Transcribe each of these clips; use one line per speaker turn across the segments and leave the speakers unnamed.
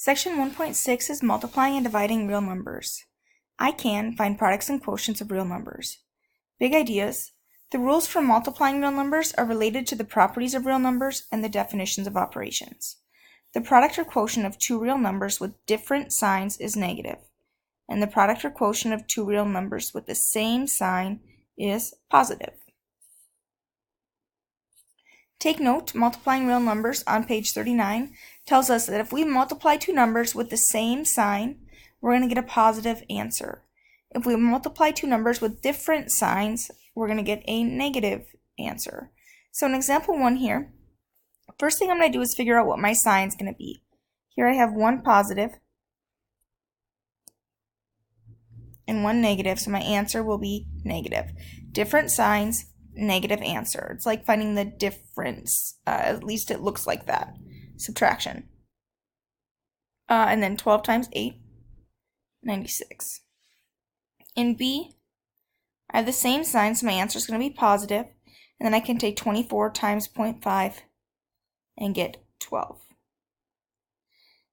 Section 1.6 is multiplying and dividing real numbers. I can find products and quotients of real numbers. Big ideas. The rules for multiplying real numbers are related to the properties of real numbers and the definitions of operations. The product or quotient of two real numbers with different signs is negative, and the product or quotient of two real numbers with the same sign is positive. Take note, multiplying real numbers on page 39 tells us that if we multiply two numbers with the same sign, we're going to get a positive answer. If we multiply two numbers with different signs, we're going to get a negative answer. So in example 1 here, first thing I'm going to do is figure out what my sign is going to be. Here I have one positive and one negative, so my answer will be negative. Different signs, negative answer. It's like finding the difference. At least it looks like that. Subtraction. And then 12 times 8, 96. In B, I have the same sign, so my answer is going to be positive. And then I can take 24 times 0.5 and get 12.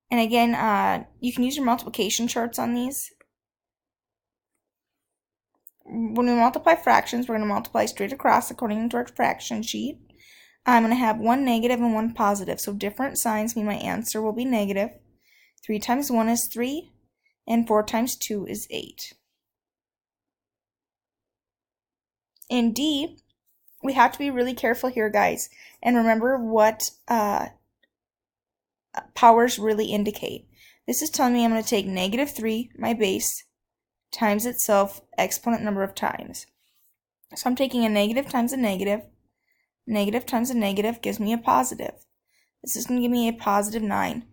And again, you can use your multiplication charts on these. When we multiply fractions, we're going to multiply straight across according to our fraction sheet. I'm going to have one negative and one positive, so different signs mean my answer will be negative. 3 times 1 is 3, and 4 times 2 is 8. In D, we have to be really careful here, guys, and remember what powers really indicate. This is telling me I'm going to take negative 3, my base, times itself, exponent number of times. So I'm taking a negative times a negative. Negative times a negative gives me a positive. This is going to give me a positive 9.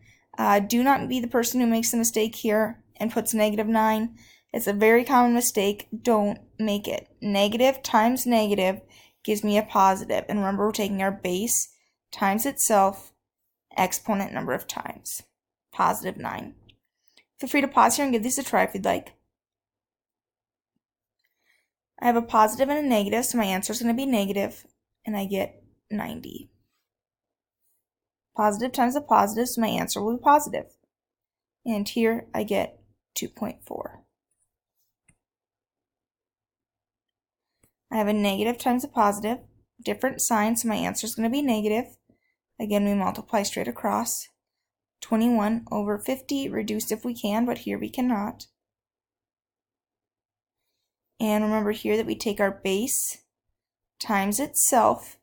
Do not be the person who makes the mistake here and puts negative 9. It's a very common mistake. Don't make it. Negative times negative gives me a positive. And remember, we're taking our base times itself, exponent number of times. Positive 9. Feel free to pause here and give these a try if you'd like. I have a positive and a negative, so my answer is going to be negative, and I get 90. Positive times a positive, so my answer will be positive. And here I get 2.4. I have a negative times a positive, different sign, so my answer is going to be negative. Again, we multiply straight across. 21 over 50, reduced if we can, but here we cannot. And remember here that we take our base times itself,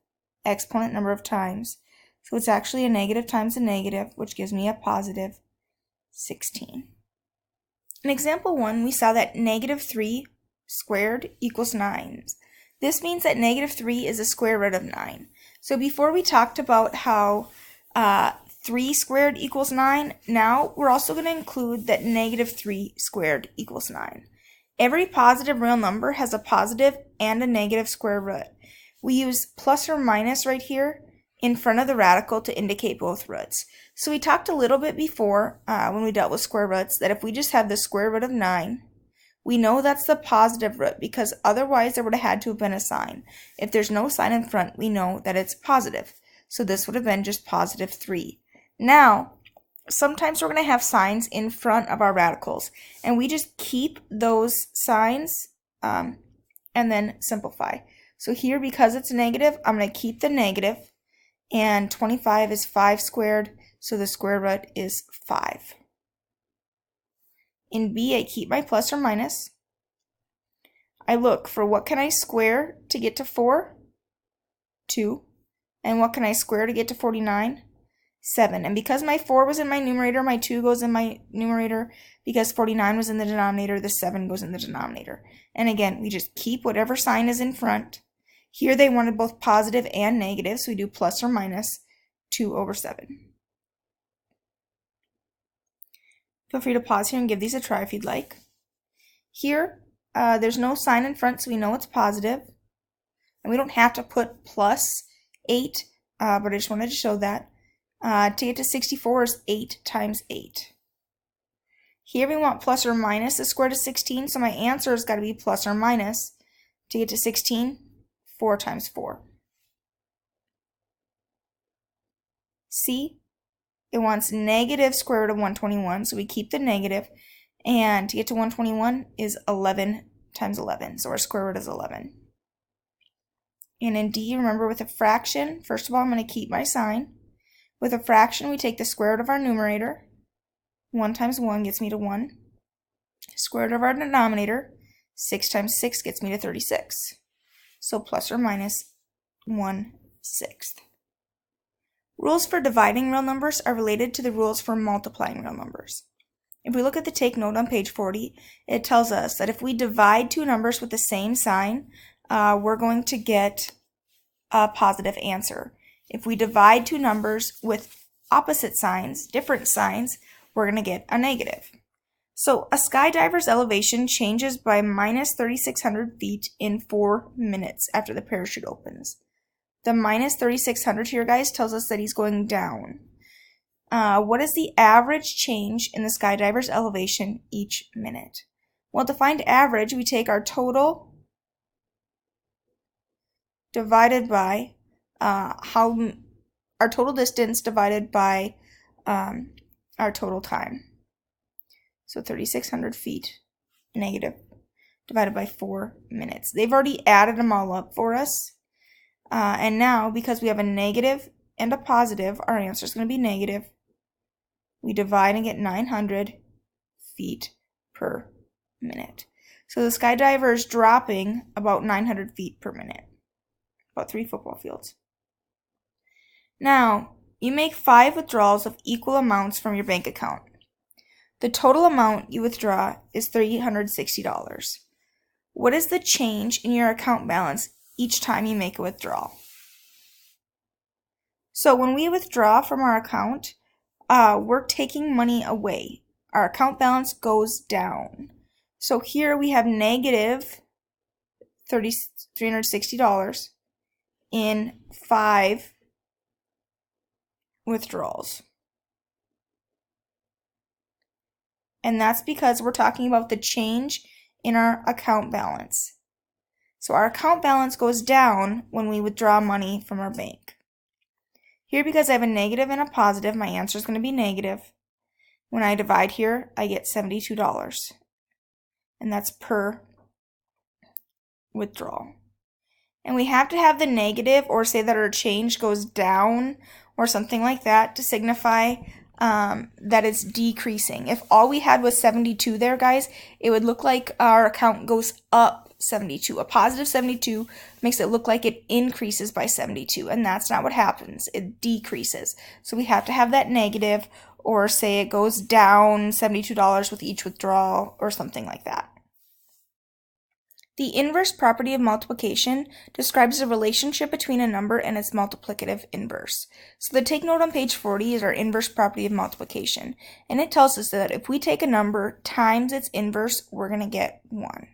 exponent number of times. So it's actually a negative times a negative, which gives me a positive 16. In example 1, we saw that negative 3 squared equals 9. This means that negative 3 is a square root of 9. So before we talked about how 3 squared equals 9, now we're also going to include that negative 3 squared equals 9. Every positive real number has a positive and a negative square root. We use plus or minus right here in front of the radical to indicate both roots. So we talked a little bit before when we dealt with square roots that if we just have the square root of 9, we know that's the positive root because otherwise there would have had to have been a sign. If there's no sign in front, we know that it's positive. So this would have been just positive 3. Now, sometimes we're going to have signs in front of our radicals, and we just keep those signs and then simplify. So here, because it's negative, I'm going to keep the negative, and 25 is 5 squared, so the square root is 5. In B, I keep my plus or minus. I look for what can I square to get to 4? 2. And what can I square to get to 49? 7. And because my 4 was in my numerator, my 2 goes in my numerator. Because 49 was in the denominator, the 7 goes in the denominator. And again, we just keep whatever sign is in front. Here they wanted both positive and negative, so we do plus or minus 2 over 7. Feel free to pause here and give these a try if you'd like. Here, there's no sign in front, so we know it's positive. And we don't have to put plus 8, but I just wanted to show that. To get to 64 is 8 times 8. Here we want plus or minus the square root of 16, so my answer has got to be plus or minus. To get to 16, 4 times 4. C, it wants negative square root of 121, so we keep the negative, and to get to 121 is 11 times 11, so our square root is 11. And in D, remember with a fraction, first of all, I'm going to keep my sign. With a fraction, we take the square root of our numerator. 1 times 1 gets me to 1. Square root of our denominator, 6 times 6 gets me to 36. So plus or minus 1/6. Rules for dividing real numbers are related to the rules for multiplying real numbers. If we look at the take note on page 40, it tells us that if we divide two numbers with the same sign, we're going to get a positive answer. If we divide two numbers with opposite signs, different signs, we're going to get a negative. So a skydiver's elevation changes by minus 3,600 feet in 4 minutes after the parachute opens. The minus 3,600 here, guys, tells us that he's going down. What is the average change in the skydiver's elevation each minute? Well, to find average, we take our total divided by our total distance divided by our total time. So 3,600 feet negative divided by 4 minutes. They've already added them all up for us. And now, because we have a negative and a positive, our answer is going to be negative. We divide and get 900 feet per minute. So the skydiver is dropping about 900 feet per minute, about 3 football fields. Now, you make 5 withdrawals of equal amounts from your bank account. The total amount you withdraw is $360. What is the change in your account balance each time you make a withdrawal? So when we withdraw from our account, we're taking money away. Our account balance goes down. So here we have negative $360 in 5 withdrawals. And that's because we're talking about the change in our account balance. So our account balance goes down when we withdraw money from our bank. Here, because I have a negative and a positive, my answer is going to be negative. When I divide here, I get $72. And that's per withdrawal. And we have to have the negative or say that our change goes down or something like that to signify that it's decreasing. If all we had was 72 there, guys, it would look like our account goes up 72. A positive 72 makes it look like it increases by 72, and that's not what happens. It decreases. So we have to have that negative or say it goes down $72 with each withdrawal or something like that. The inverse property of multiplication describes the relationship between a number and its multiplicative inverse. So the take note on page 40 is our inverse property of multiplication, and it tells us that if we take a number times its inverse, we're going to get 1.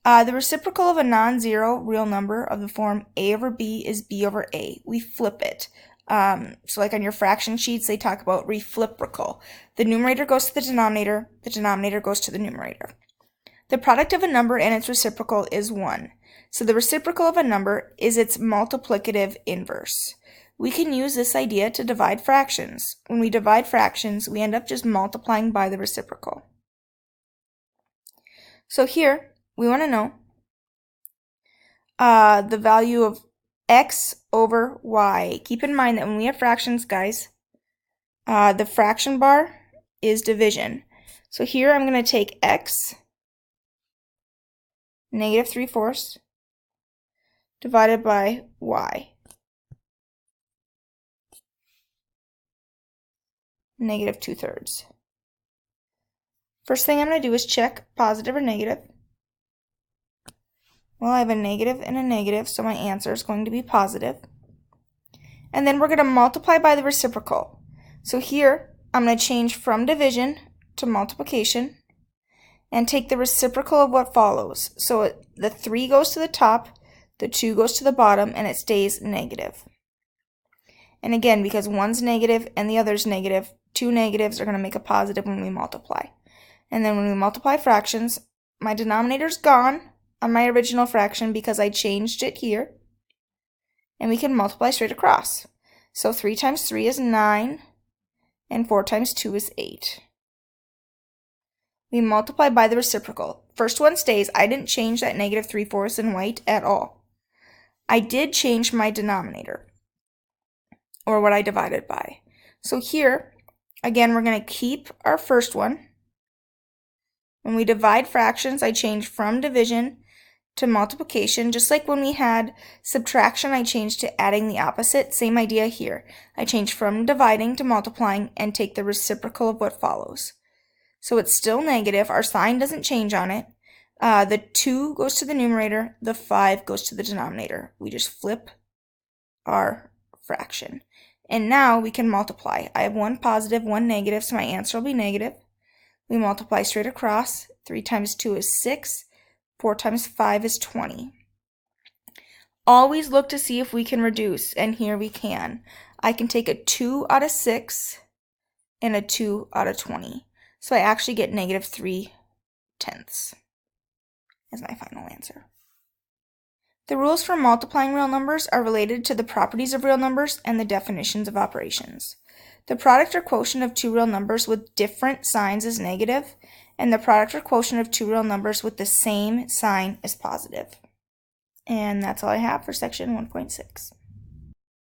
The reciprocal of a non-zero real number of the form a over b is b over a. We flip it. So like on your fraction sheets, they talk about refliprical. The numerator goes to the denominator goes to the numerator. The product of a number and its reciprocal is 1. So the reciprocal of a number is its multiplicative inverse. We can use this idea to divide fractions. When we divide fractions, we end up just multiplying by the reciprocal. So here, we want to know the value of x over y. Keep in mind that when we have fractions, guys, the fraction bar is division. So here I'm going to take x, negative 3/4, divided by y, negative 2/3. First thing I'm going to do is check positive or negative. Well, I have a negative and a negative, so my answer is going to be positive. And then we're going to multiply by the reciprocal. So here, I'm going to change from division to multiplication and take the reciprocal of what follows. So the 3 goes to the top, the 2 goes to the bottom, and it stays negative. And again, because one's negative and the other's negative, 2 negatives are going to make a positive when we multiply. And then when we multiply fractions, my denominator's gone on my original fraction because I changed it here. And we can multiply straight across. So 3 times 3 is 9. and 4 times 2 is 8. We multiply by the reciprocal. First one stays. I didn't change that negative 3/4 in white at all. I did change my denominator, or what I divided by. So here, again, we're going to keep our first one. When we divide fractions, I change from division to multiplication. Just like when we had subtraction, I changed to adding the opposite. Same idea here. I change from dividing to multiplying and take the reciprocal of what follows. So it's still negative. Our sign doesn't change on it. The 2 goes to the numerator. The 5 goes to the denominator. We just flip our fraction. And now we can multiply. I have one positive, one negative, so my answer will be negative. We multiply straight across. 3 times 2 is 6. 4 times 5 is 20. Always look to see if we can reduce, and here we can. I can take a 2 out of 6 and a 2 out of 20. So I actually get negative 3/10 as my final answer. The rules for multiplying real numbers are related to the properties of real numbers and the definitions of operations. The product or quotient of two real numbers with different signs is negative, and the product or quotient of two real numbers with the same sign is positive. And that's all I have for section 1.6.